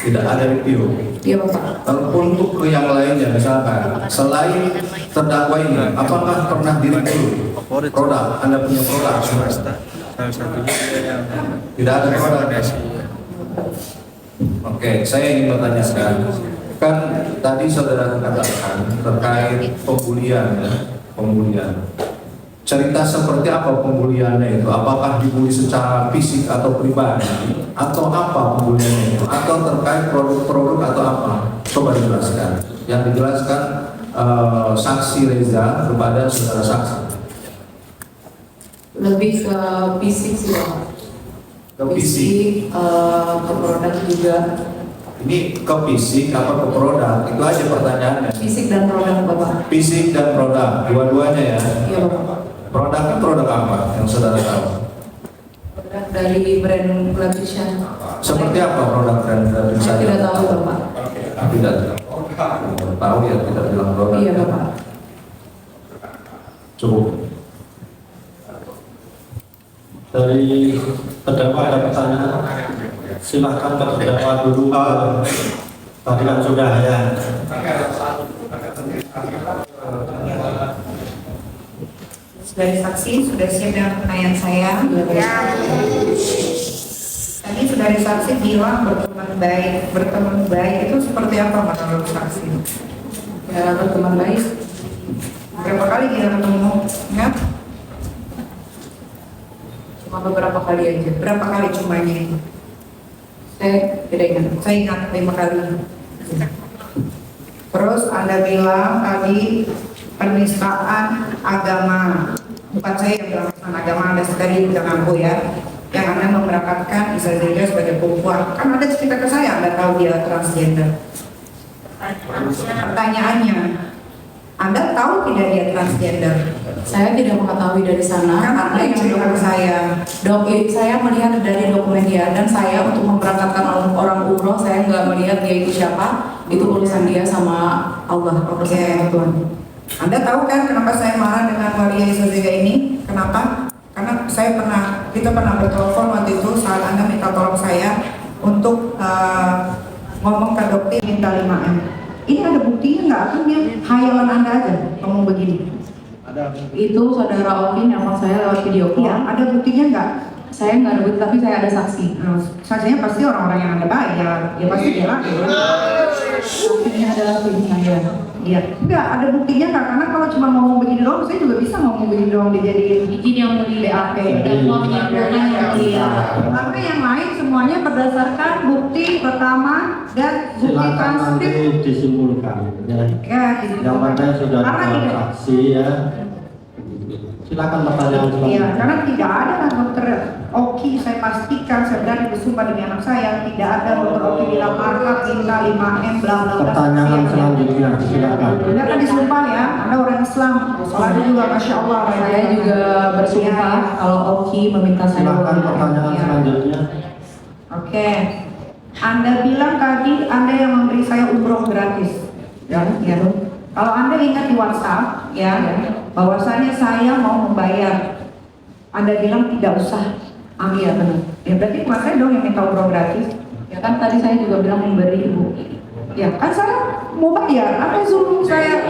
Tidak ada review. Iya Bapak. Untuk ke yang lainnya misalkan selain terdakwa ini, apakah pernah direview produk? Anda punya produk? Tidak ada produk. Oke, saya ingin bertanyakan, kan tadi saudara katakan terkait pembulian, ya, pembulian. Cerita seperti apa pembuliannya itu? Apakah dibully secara fisik atau pribadi? Atau apa pembuliannya itu? Atau terkait produk-produk atau apa? Coba dijelaskan. Yang dijelaskan saksi Reza kepada saudara saksi. Lebih ke fisik sih Bapak. Ke fisik. Ke produk juga. Ini ke fisik apa ke produk? Itu aja pertanyaannya. Fisik dan produk Bapak. Fisik dan produk, dua-duanya ya. Iya Bapak. Produknya produk apa yang saudara tahu? Produk dari brand Glavision. Seperti apa produk brand Saya saya? tidak tahu Bapak. Tidak tahu ya, tidak bilang produk. Iya Bapak. Cukup. Dari terdakwa ada pertanyaan? Silahkan ke terdakwa dulu. Tadi kan sudah ya. Dari saksi sudah siap dengan pertanyaan saya. Tadi saudari saksi bilang berteman baik itu seperti apa menurut saksi? Ya, berteman baik. Berapa kali kita ketemu? Ingat? Cuma beberapa kali aja. Berapa kali cumanya itu? Saya tidak ingat. Saya ingat 5 kali. Terus Anda bilang tadi penistaan agama. Bukan saya yang bilang penistaan agama, Anda tadi udah ngaku ya. Yang Anda memberangkatkan Isa Zega sebagai perempuan. Kan ada cerita ke saya, Anda tahu dia transgender. Pertanyaannya, Anda tahu tidak dia transgender? Saya tidak mengetahui dari sana. Kan Anda yang cerita ke saya. Saya melihat dari dokumen dia, dan saya untuk memberangkatkan orang umroh, saya nggak melihat dia itu siapa. Itu urusan dia sama Allah, urusan sama Tuhan. Anda tahu kan kenapa saya marah dengan Waria Isa Zega ini? Kenapa? Karena kita pernah bertelepon waktu itu saat Anda minta tolong saya untuk ngomong ke dokter minta 5M. Ini ada buktinya nggak? Atau dia hayalan Anda aja ngomong begini? Itu saudara Okin yang saya lewat video call. Iya, ada buktinya nggak? Saya nggak ada bukti, tapi saya ada saksi. Saksinya pasti orang-orang yang Anda bayar. Ya pasti dia lagi. Saksinya adalah tim saya. Iya, enggak ada buktinya nggak? Karena kalau cuma ngomong begini doang, saya juga bisa ngomong begini doang dijadiin Izin yang mulia, BAP. dan mohon yang mulia. Karena yang lain semuanya berdasarkan bukti pertama dan bukti Silakan transkrip nanti disimpulkan ya. ya Yang mana sudah karena dalam tidak, saksi ya. Silakan pertanyaan iya, selanjutnya. karena tidak ada kan dokter Oki, saya pastikan saya berani bersumpah demi anak saya, tidak ada dokter Oki bilang markup minta 5M bla bla bla. Pertanyaan selanjutnya silakan. Anda kan disumpah ya, Anda orang Islam, sholat juga Masya Allah. Saya juga bersumpah kalau Oki meminta saya. Silakan pertanyaan Ya. selanjutnya. Oke, Anda bilang tadi Anda yang memberi saya umroh gratis, ya. Kalau Anda ingat di WhatsApp, ya, bahwasanya saya mau membayar, Anda bilang tidak usah. Iya benar. Ya berarti bukan saya dong yang minta umroh gratis. Ya kan tadi saya juga bilang memberi ibu. Ya kan saya mau bayar, apa suruh saya?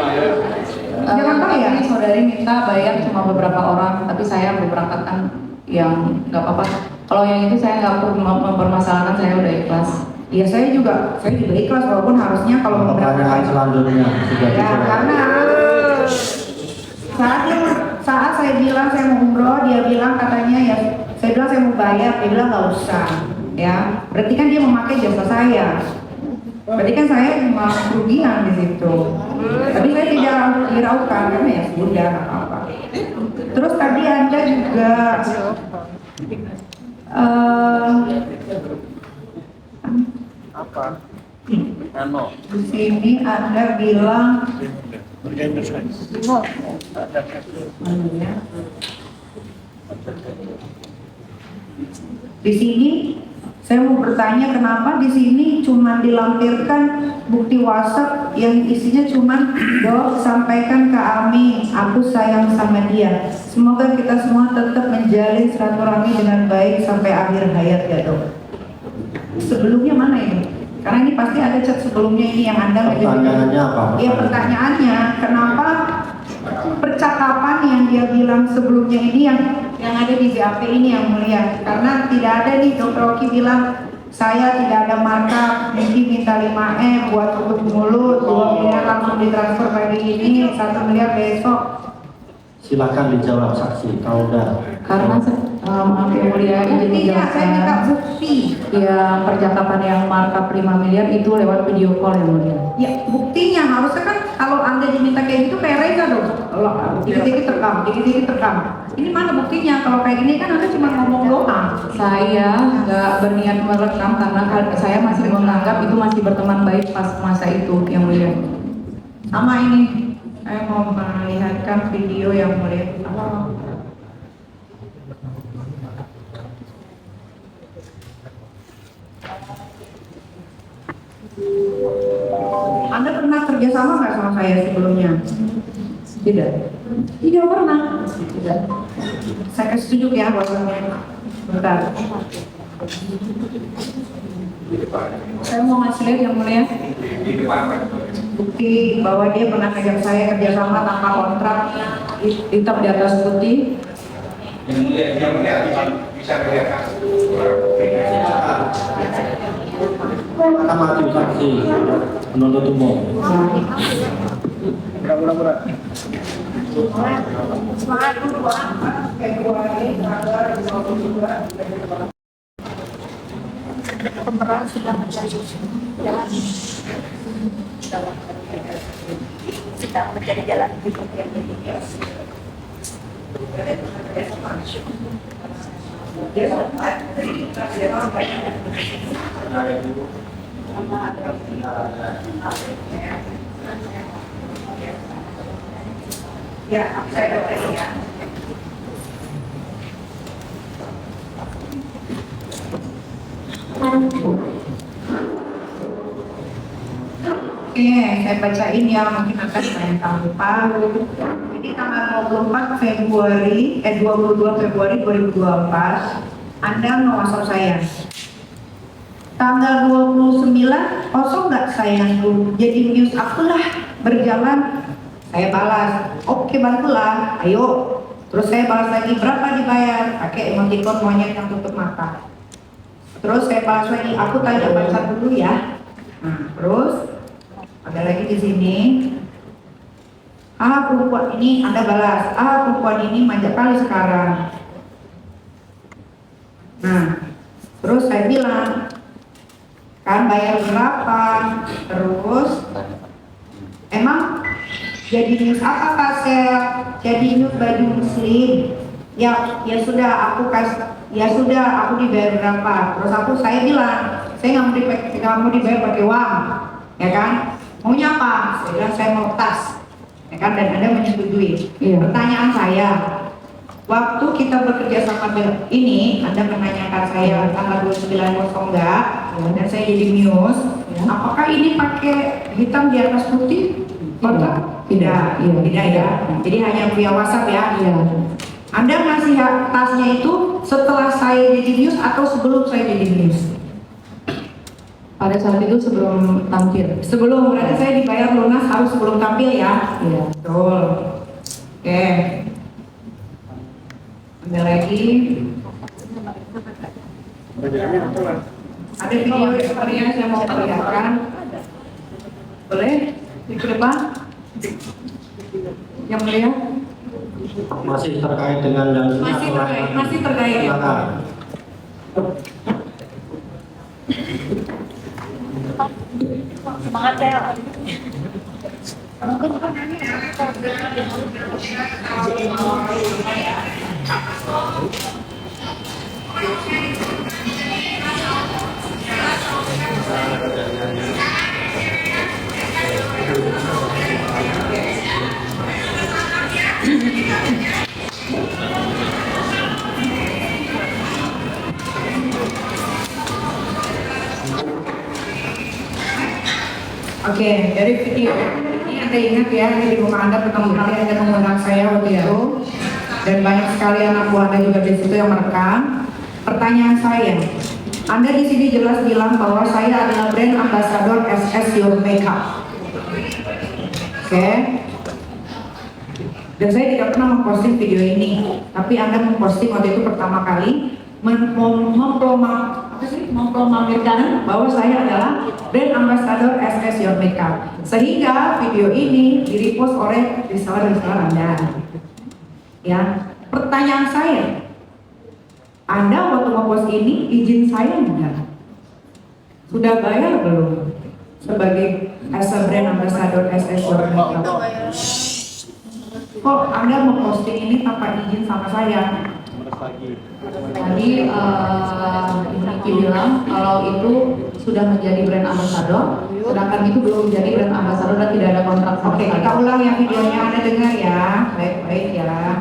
Jangan bayar. Tadi saudari minta bayar cuma beberapa orang, tapi saya memberangkatkan yang nggak apa-apa. Kalau yang itu saya nggak perlu mempermasalahkan, saya udah ikhlas. Iya saya juga ikhlas walaupun harusnya kalau Pertanyaan selanjutnya sudah ya dijawab. karena saat saya bilang saya mau umroh, dia bilang katanya ya saya bilang saya mau bayar, dia bilang nggak usah, ya berarti kan dia memakai jasa saya, berarti kan saya cuma kerugian di situ, tapi saya tidak hiraukan karena ya sudah nggak apa-apa. Terus tadi Anda juga di sini Anda bilang di sini saya mau bertanya kenapa di sini cuma dilampirkan bukti WhatsApp yang isinya cuma Dok sampaikan ke Ami aku sayang sama dia, semoga kita semua tetap menjalin silaturahmi dengan baik sampai akhir hayat ya Dok. Sebelumnya mana ini? Karena ini pasti ada chat sebelumnya ini yang Anda Pertanyaannya apa? ya pertanyaannya kenapa percakapan yang dia bilang sebelumnya ini yang ada di BAP ini yang mulia, karena tidak ada nih Dr. Oki bilang saya tidak ada markup, mungkin minta 5M buat tutup mulut, 2 miliar langsung ditransfer pagi ini, 1 miliar besok. Silakan dijawab saksi kalau udah. Karena maaf yang mulia izin Buktinya saya minta menjelaskan. bukti. Ya percakapan yang markup 5 miliar itu lewat video call yang mulia. Ya buktinya harusnya kan kalau Anda diminta kayak gitu kayak Reza dong. Kalau dikit-dikit terekam. Ini mana buktinya? Kalau kayak gini kan Anda cuma ngomong doang. Saya nggak berniat merekam karena saya masih menganggap itu masih berteman baik pas masa itu yang mulia. Sama ini, saya mau melihatkan video yang mulia. Anda pernah kerjasama nggak sama saya sebelumnya? Tidak. Tidak pernah. Tidak. Saya kasih tunjuk ya bahwasannya. Bentar. Saya mau ngasih lihat yang mulia bukti bahwa dia pernah ngajak saya kerjasama tanpa kontrak, hitam di atas putih. Yang mulia bisa kelihatan. Kita maju saksi penuntut umum. Semangat dulu Pak. Februari tanggal 22. Pemeran sudah mencari jalan, sedang mencari jalan hidup yang lebih biasa. Ya, saya dapat ya. Oke, saya bacain ya, mungkin akan saya lupa. Jadi tanggal 22 Februari 2024, Anda nge-WhatsApp saya. Tanggal 29, kosong nggak sayang lu? Jadi news aku lah berjalan. Saya balas, oke bantulah, ayo. Terus saya balas lagi, berapa dibayar? Pakai emoticon monyet yang tutup mata. Terus saya balas lagi, aku tanya pacar dulu ya. Nah, terus ada lagi di sini. Perempuan ini Anda balas, perempuan ini manja kali sekarang. Nah, terus saya bilang, kan bayar berapa, terus emang jadi news apa Kak Sel? Jadi news baju muslim. Ya sudah aku dibayar berapa? Terus saya bilang saya nggak mau dibayar pakai uang, ya kan? Maunya apa? Saya bilang saya mau tas, ya kan? Dan Anda menyetujui. Pertanyaan saya, waktu kita bekerja sama ini, Anda menanyakan saya tanggal 29 enggak, dan saya jadi news. Apakah ini pakai hitam di atas putih? Tidak ya. Jadi hanya via WhatsApp ya. Anda ngasih tasnya itu setelah saya jadi news atau sebelum saya jadi news? Pada saat itu sebelum tampil. Sebelum, berarti saya dibayar lunas harus sebelum tampil ya? Iya. Betul. Oke. Ambil lagi. Ada video seperti yang saya mau perlihatkan. Boleh? Di depan. Yang mulia. Masih terkait dengan yang ini Masih terkait. Silakan. Semangat ya. Oke, dari video ini Anda ingat ya, ini di rumah Anda pertama kali Anda mengundang saya waktu itu, dan banyak sekali anak buah Anda juga di situ yang merekam. Pertanyaan saya, Anda di sini jelas bilang bahwa saya adalah brand ambassador SS Your Makeup. Oke. Dan saya tidak pernah memposting video ini, tapi Anda memposting waktu itu pertama kali mempromokan bahwa saya adalah brand ambassador SS Your Makeup, sehingga video ini di-repost oleh reseller Anda. Ya, pertanyaan saya, Anda waktu ngepost ini izin saya enggak? Sudah bayar belum sebagai as a brand ambassador SS Your Makeup? Kok Anda memposting ini tanpa izin sama saya? Tadi Niki bilang kalau itu sudah menjadi brand ambassador, sedangkan itu belum menjadi brand ambassador dan tidak ada kontrak. Oke, kita ulang yang videonya Anda dengar ya, baik-baik ya.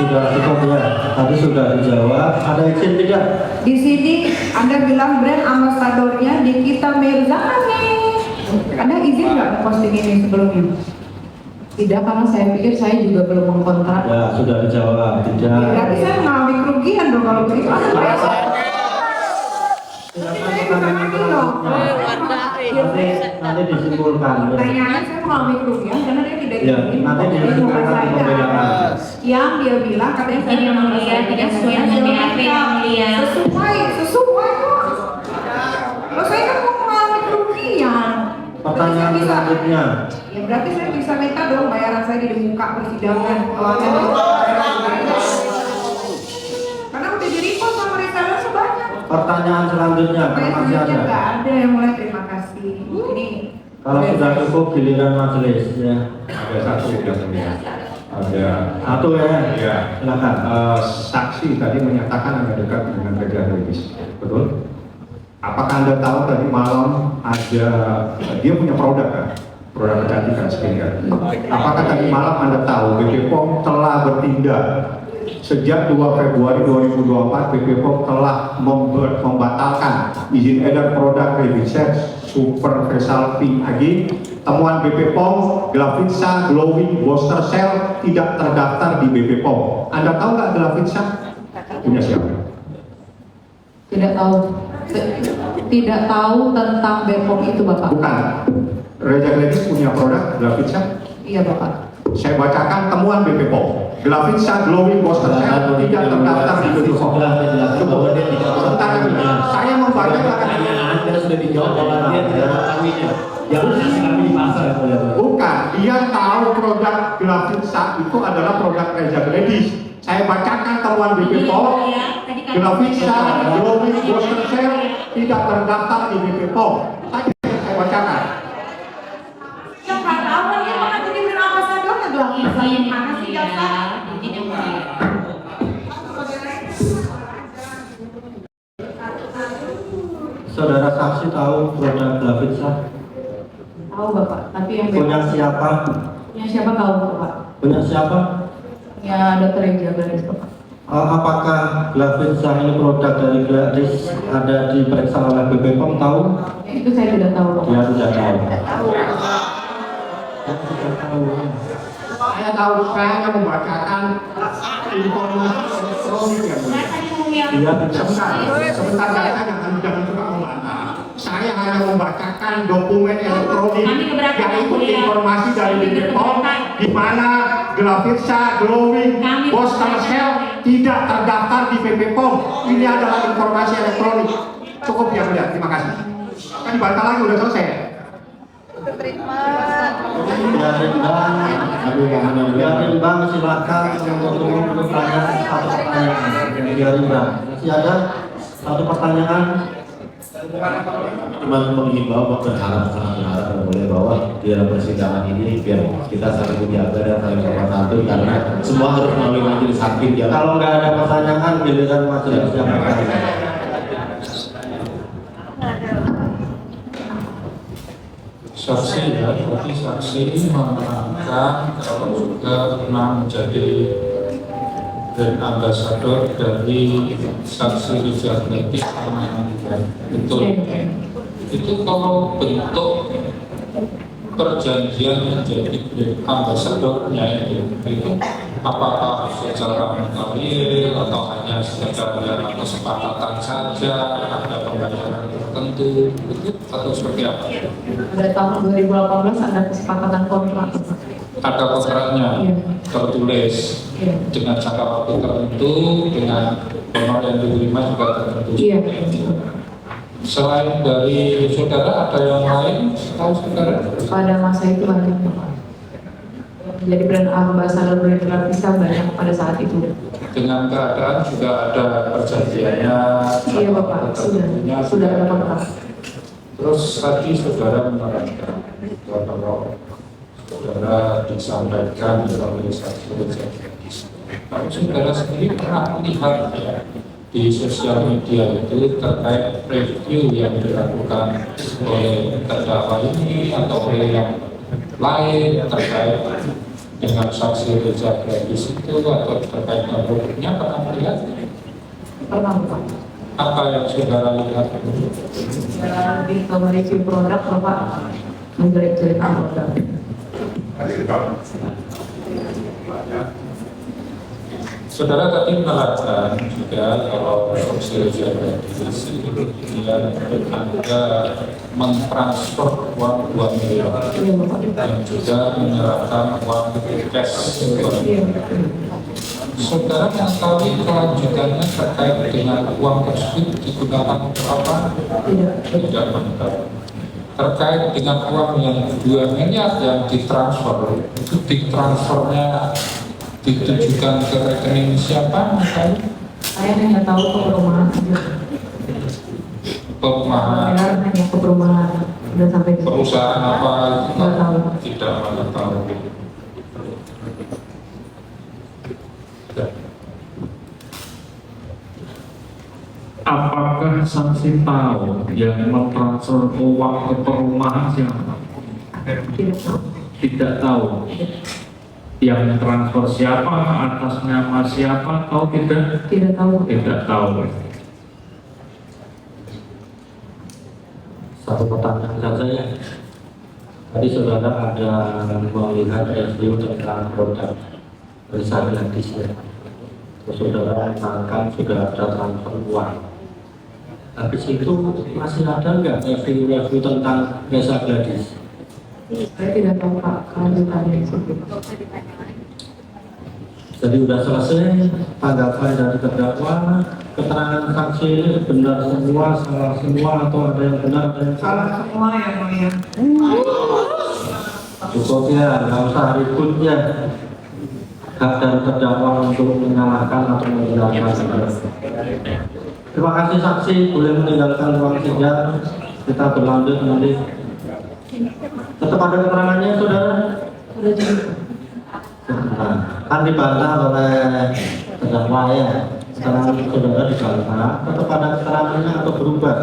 Sudah cukup ya, tadi sudah dijawab. Ada izin tidak? Di sini Anda bilang brand ambasadornya Nikita Mirzani. Anda izin nggak posting ini sebelumnya? Tidak, karena saya pikir saya juga belum mengkontrak. Ya, sudah dijawab. Tidak. Berarti saya mengalami kerugian dong kalau begitu. Nanti disimpulkan. Pertanyaannya saya mengalami kerugian karena dia tidak Ya, izin. nanti disimpulkan pembelaan. Yang dia bilang katanya saya Yang mulia, tidak sesuai dengan BAP yang mulia. Sesuai kok. Kalau saya kan mau mengalami kerugian. Pertanyaan selanjutnya. Ya berarti saya bisa minta dong bayaran saya di muka persidangan. Kalau Anda karena udah jadi pos sama reseller sebanyak. Pertanyaan selanjutnya, masih ada. Nggak ada yang mulai, terima kasih. Ini Kalau sudah cukup giliran majelis ya. Ada satu yang mulia. Ada Satu ya. ya. Silakan. Saksi tadi menyatakan Anda dekat dengan Raja Regis, betul? Apakah Anda tahu tadi malam ada dia punya produk kan? Produk kecantikan skincare. Apakah tadi malam Anda tahu BP POM telah bertindak sejak 2 Februari 2024 BP POM telah membatalkan izin edar produk Reviset Super Facial Pink AG. Temuan BP POM Glavitsa Glowing Booster Cell tidak terdaftar di BP POM. Anda tahu nggak Glavitsa? Punya siapa? Tidak tahu. Tidak tahu tentang BPOM itu, Bapak. Bukan. Raja Gladys punya produk Glavitsa? Iya, Bapak. Saya bacakan temuan BPOM. Glavitsa Glowing Booster Cell tidak terdaftar di BPOM. Sebentar, saya membacakan. Anda sudah dijawab bahwa dia tidak mengetahuinya. Jangan kasih kami di pasar. Bukan, dia tahu produk Glavitsa itu adalah produk Reza Gladys. Saya bacakan temuan BPOM. Glavitsa Glowing Booster Cell tidak terdaftar di BPOM. Saya bacakan. Saudara saksi tahu produk Glavitsa? Tahu Bapak, tapi yang Punya siapa? punya siapa tahu Bapak? Punya siapa? Ya dokter yang jaga dari Bapak. Apakah Glavitsa ini produk dari Gladys ada diperiksa oleh BPOM? Tahu? Itu saya tidak tahu Bapak. Dia tidak tahu. Saya tahu, saya hanya membacakan informasi elektronik yang mulia. Dia tidak. Sebentar jangan suka membantah. Saya hanya membacakan dokumen elektronik yaitu informasi dari BPOM di mana Glavitsa Glowing Booster Cell tidak terdaftar di BPOM. Ini adalah informasi elektronik. Cukup ya, mulia. Terima kasih. Kan dibantah lagi udah selesai. Biarin bang, silakan untuk bertanya satu pertanyaan. Biarin bang. Masih ada satu pertanyaan. Cuma mengimbau, berharap, sangat berharap boleh bahwa di dalam persidangan ini biar kita saling menjaga dan saling sopan santun karena semua harus melalui majelis hakim. Kalau nggak ada pertanyaan, giliran majelis yang bertanya. Saksi ya, berarti saksi menerangkan kalau juga pernah menjadi brand ambassador dari saksi Reza Gladys betul. Itu kalau bentuk perjanjian menjadi brand ambassadornya itu apakah secara mutakhir atau hanya secara kesepakatan saja, ada pembayaran tertentu itu atau seperti apa? Pada tahun 2018 ada kesepakatan kontrak. Ada kontraknya tertulis dengan jangka waktu tertentu, dengan honor yang diterima juga tertentu. Iya. Selain dari saudara ada yang lain tahu saudara? Pada masa itu banyak Bapak. Jadi brand ambassador brand Glavitsa banyak pada saat itu. Dengan keadaan juga ada perjanjiannya. Iya Bapak, sudah ada kontrak. Terus tadi saudara menerangkan kalau saudara disampaikan oleh saksi Reza Gladys. Kalau saudara sendiri pernah melihat ya, di sosial media itu terkait review yang dilakukan oleh terdakwa ini atau oleh yang lain terkait dengan saksi Reza Gladys itu atau terkait dengan produknya, pernah melihat? Pernah Bapak. Apa yang saudara lihat? Lebih ke mereview produk Bapak, menjelek-jelekan produk. Saudara tadi menerangkan juga kalau saksi Reza Gladys dia ada mentransfer uang 2 miliar dan juga menyerahkan uang cash. Saudara mengetahui kelanjutannya terkait dengan uang tersebut digunakan untuk apa? Tidak mengetahui. Terkait dengan uang yang 2 miliar yang ditransfer, itu ditransfernya ditujukan ke rekening siapa? Saya hanya tahu ke perumahan saja. Perumahan? Hanya ke perumahan. Sudah sampai di perusahaan apa? Tidak tahu. Tidak mengetahui. Apakah saksi tahu yang mentransfer uang ke perumahan siapa? Tidak tahu. Tidak tahu. Yang transfer siapa, atas nama siapa, tahu tidak? Tidak tahu. Tidak tahu. Satu pertanyaan saja ya. Tadi saudara ada melihat review tentang produk Reza Gladys ya. Terus saudara mengatakan sudah ada transfer uang. Habis itu masih ada nggak review tentang Reza Gladys? Saya tidak tahu Pak kelanjutannya. Jadi sudah selesai tanggapan dari terdakwa, keterangan saksi ini benar semua, salah semua, atau ada yang benar, ada yang Salah semua ya Mulia. Cukup ya, nggak usah ribut ya. Hak dari terdakwa untuk menyalahkan atau menjelaskan. Terima kasih saksi, boleh meninggalkan ruang sidang. Kita berlanjut nanti. Tetap ada keterangannya, saudara? Sudah cukup. Nah, kan dibantah oleh terdakwa ya. Keterangan saudara dibantah, tetap ada keterangannya atau berubah?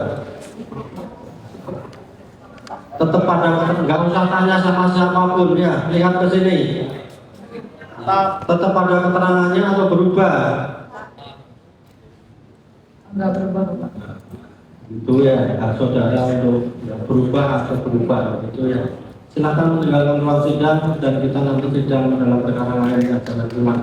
Tetap ada, nggak usah tanya sama siapapun ya. Lihat ke sini. Tetap ada keterangannya atau berubah? Enggak berubah Pak. Itu ya, hak saudara untuk berubah atau berubah itu ya. Silakan meninggalkan ruang sidang dan kita nanti sidang dalam perkara lainnya. Jangan lupa.